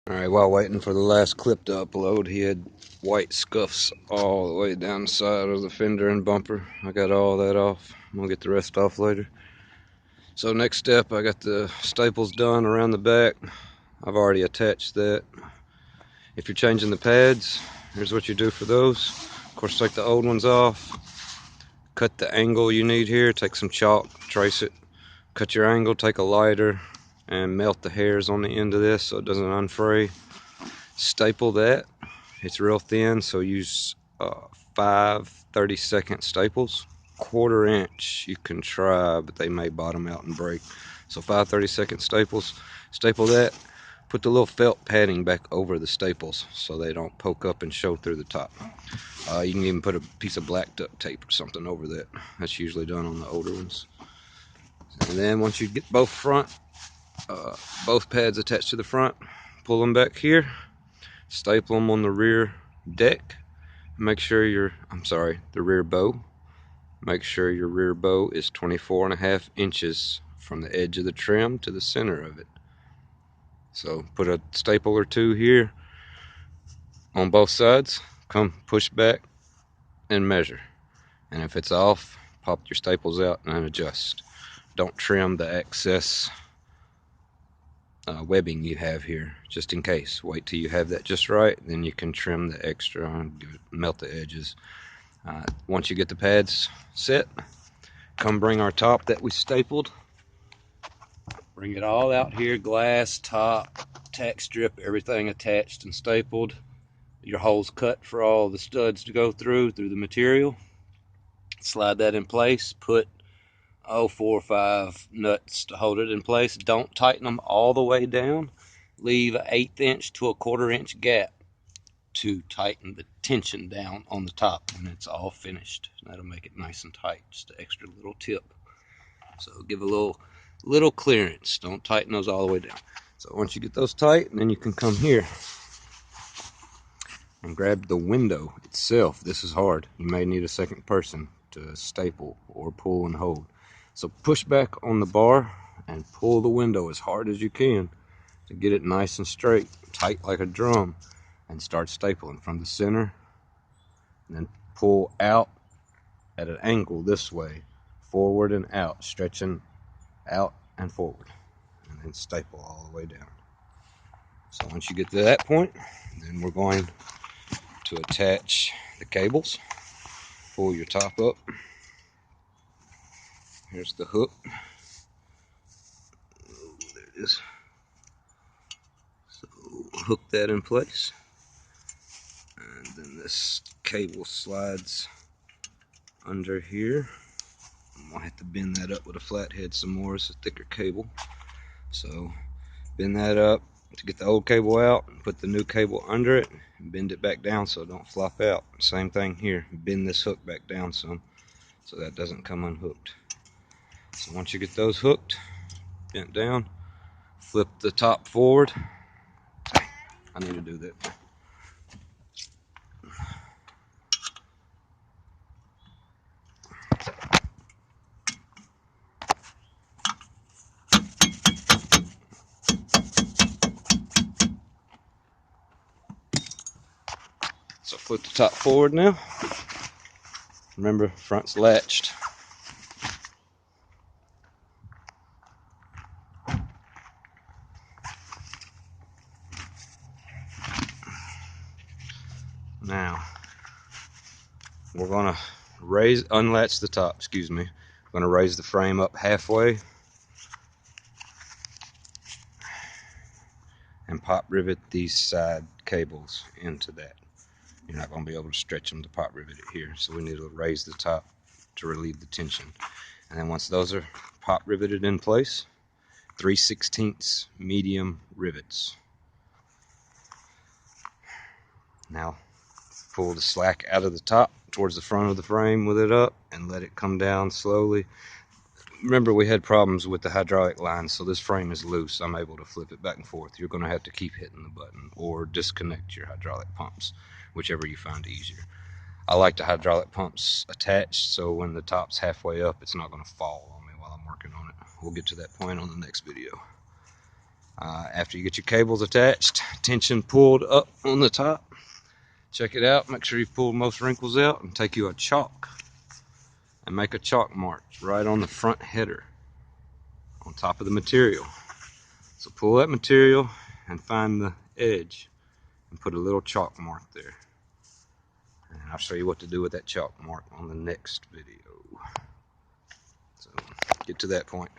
Alright, while waiting for the last clip to upload, he had white scuffs all the way down the side of the fender and bumper. I got all that off. I'm gonna get the rest off later. So next step, I got the staples done around the back. I've already attached that. If you're changing the pads, here's what you do for those. Of course, take the old ones off. Cut the angle you need here. Take some chalk, trace it. Cut your angle, take a lighter, and melt the hairs on the end of this so it doesn't unfray. Staple that. It's real thin, so use 5 30-second staples. 1/4 inch you can try, but they may bottom out and break. So 5 30-second staples. Staple that. Put the little felt padding back over the staples so they don't poke up and show through the top. You can even put a piece of black duct tape or something over that. That's usually done on the older ones. And then once you get both both pads attached to the front, pull them back here, staple them on the rear deck. Make sure the rear bow. Make sure your rear bow is 24.5 inches from the edge of the trim to the center of it. So put a staple or two here on both sides, come push back and measure. And if it's off, pop your staples out and adjust. Don't trim the excess webbing you have here, just in case. Wait till you have that just right, then you can trim the extra and melt the edges. Once you get the pads set, come bring our top that we stapled. Bring it all out here, glass, top, tack strip, everything attached and stapled. Your holes cut for all the studs to go through the material. Slide that in place. Put 4 or 5 nuts to hold it in place. Don't tighten them all the way down. Leave an 1/8 inch to a 1/4 inch gap to tighten the tension down on the top when it's all finished. That'll make it nice and tight. Just an extra little tip. So give a little clearance. Don't tighten those all the way down. So once you get those tight, then you can come here and grab the window itself. This is hard. You may need a second person to staple or pull and hold. So push back on the bar and pull the window as hard as you can to get it nice and straight, tight like a drum, and start stapling from the center. And then pull out at an angle this way, forward and out, stretching out and forward, and then staple all the way down. So once you get to that point, then we're going to attach the cables. Pull your top up. Here's the hook. There it is. So hook that in place, and then this cable slides under here. I'm gonna have to bend that up with a flathead some more. It's a thicker cable, so bend that up to get the old cable out, and put the new cable under it and bend it back down so it don't flop out. Same thing here. Bend this hook back down some so that doesn't come unhooked. So once you get those hooked, bent down, flip the top forward. I need to do that. So flip the top forward now. Remember, front's latched. Now, we're gonna unlatch the top, excuse me. We're gonna raise the frame up halfway and pop rivet these side cables into that. You're not gonna be able to stretch them to pop rivet it here, so we need to raise the top to relieve the tension. And then once those are pop riveted in place, 3/16 medium rivets. Now pull the slack out of the top towards the front of the frame with it up and let it come down slowly. Remember, we had problems with the hydraulic line, so this frame is loose. I'm able to flip it back and forth. You're going to have to keep hitting the button or disconnect your hydraulic pumps, whichever you find easier. I like the hydraulic pumps attached, so when the top's halfway up, it's not going to fall on me while I'm working on it. We'll get to that point on the next video. After you get your cables attached, tension pulled up on the top, check it out, make sure you pull most wrinkles out, and take you a chalk and make a chalk mark right on the front header on top of the material. So pull that material and find the edge and put a little chalk mark there. And I'll show you what to do with that chalk mark on the next video. So get to that point.